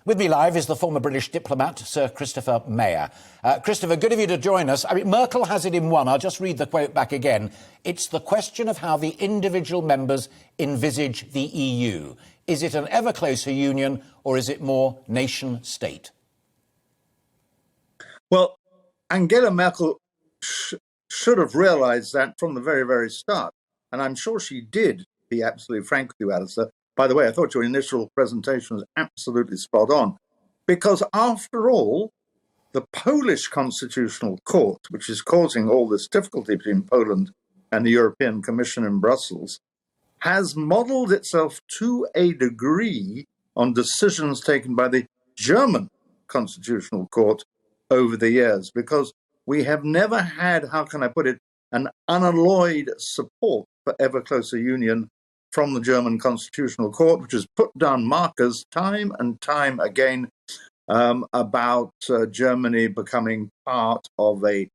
With me live is the former British diplomat, Sir Christopher Meyer. Christopher, good of you to join us. I mean, Merkel has it in one. I'll just read the quote back again. It's the question of how the individual members envisage the EU. Is it an ever closer union or is it more nation state? Well, Angela Merkel should have realised that from the very, very start. And I'm sure she did, to be absolutely frank with you, Alistair. By the way, I thought your initial presentation was absolutely spot on. Because after all, the Polish Constitutional Court, which is causing all this difficulty between Poland and the European Commission in Brussels, has modelled itself to a degree on decisions taken by the German Constitutional Court over the years, because we have never had, how can I put it, an unalloyed support for ever closer union from the German Constitutional Court, which has put down markers time and time again about Germany becoming part of a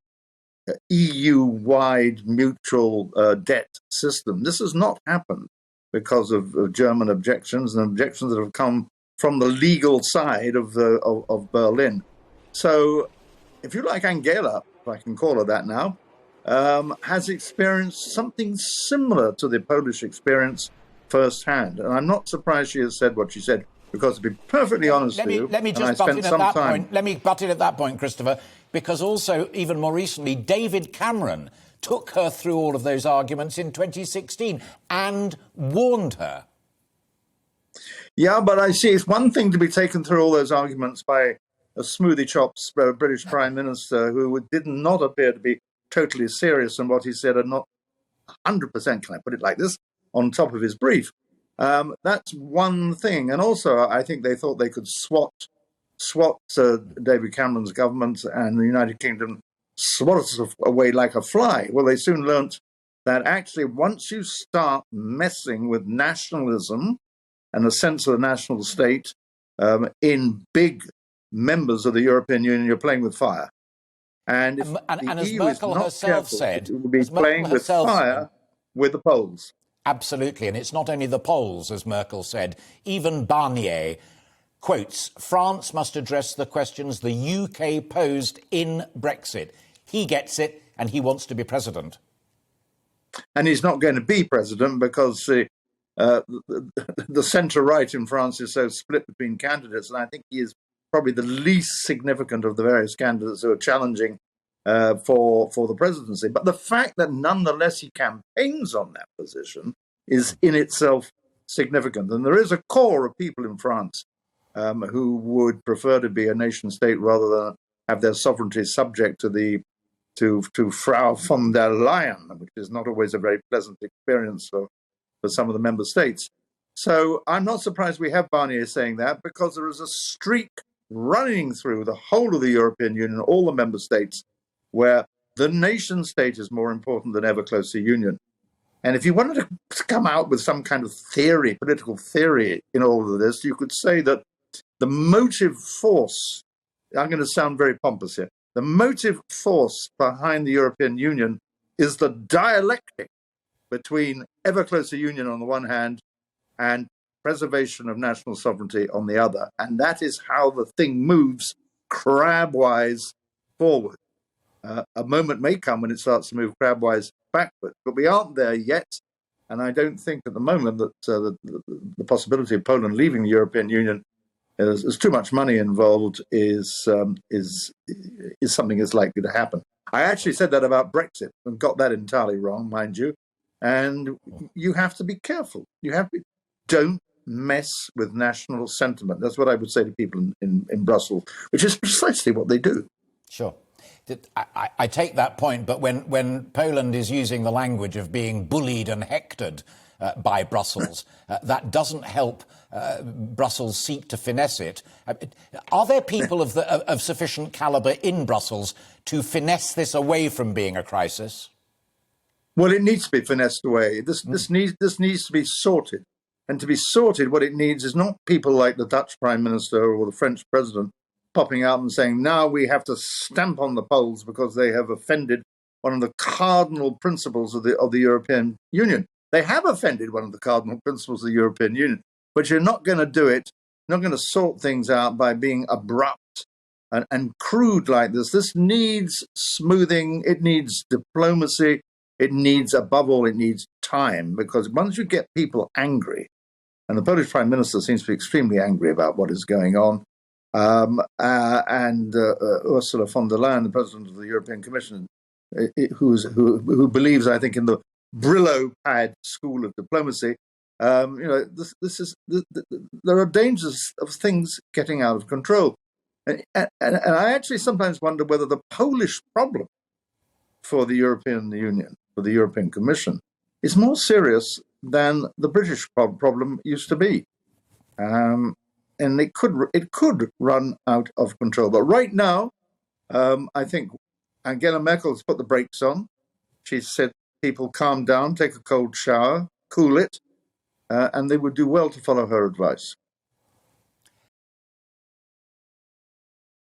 EU-wide mutual debt system. This has not happened because of German objections and objections that have come from the legal side of Berlin. So, if you like, Angela, if I can call her that now, has experienced something similar to the Polish experience firsthand. And I'm not surprised she has said what she said, because to be perfectly honest with you, let me just butt in at that point. Let me butt in at that point, Christopher, because also, even more recently, David Cameron took her through all of those arguments in 2016 and warned her. Yeah, but I see it's one thing to be taken through all those arguments by a smoothie chops British Prime Minister who did not appear to be totally serious in what he said and not 100%, can I put it like this, on top of his brief. That's one thing. And also, I think they thought they could swat David Cameron's government and the United Kingdom, swat us away like a fly. Well, they soon learnt that actually once you start messing with nationalism and a sense of the national state in big members of the European Union, you're playing with fire. And if as Merkel herself said, it will be playing with fire with the Poles. Absolutely, and it's not only the Poles, as Merkel said. Even Barnier quotes, France must address the questions the UK posed in Brexit. He gets it, and he wants to be president. And he's not going to be president because the centre-right in France is so split between candidates, and I think he is probably the least significant of the various candidates who are challenging for the presidency. But the fact that nonetheless he campaigns on that position is in itself significant. And there is a core of people in France who would prefer to be a nation state rather than have their sovereignty subject to Frau von der Leyen, which is not always a very pleasant experience for some of the member states. So I'm not surprised we have Barnier saying that, because there is a streak running through the whole of the European Union, all the member states, where the nation state is more important than ever closer union. And if you wanted to come out with some kind of theory, political theory in all of this, you could say that the motive force, I'm going to sound very pompous here, the motive force behind the European Union is the dialectic between ever closer union on the one hand and preservation of national sovereignty on the other. And that is how the thing moves crabwise forward. A moment may come when it starts to move crabwise backward, but we aren't there yet. And I don't think at the moment that the possibility of Poland leaving the European Union, there's too much money involved, is something that's likely to happen. I actually said that about Brexit and got that entirely wrong, mind you. And you have to be careful. Don't mess with national sentiment. That's what I would say to people in Brussels, which is precisely what they do. Sure. I take that point, but when Poland is using the language of being bullied and hectored by Brussels, that doesn't help Brussels seek to finesse it. Are there people of sufficient calibre in Brussels to finesse this away from being a crisis? Well, it needs to be finessed away. This needs to be sorted. And to be sorted, what it needs is not people like the Dutch Prime Minister or the French President popping out and saying, now we have to stamp on the Poles because they have offended one of the cardinal principles of the European Union. They have offended one of the cardinal principles of the European Union, but you're not going to do it not going to sort things out by being abrupt and crude like this. This needs smoothing. It needs diplomacy. It needs, above all, it needs time, because once you get people angry, and the Polish Prime Minister seems to be extremely angry about what is going on, and Ursula von der Leyen, the President of the European Commission, who believes, I think, in the Brillo pad school of diplomacy, there are dangers of things getting out of control. And I actually sometimes wonder whether the Polish problem for the European Union, for the European Commission, is more serious than the British problem used to be. And it could run out of control. But right now, I think Angela Merkel has put the brakes on. She said, people calm down, take a cold shower, cool it, and they would do well to follow her advice.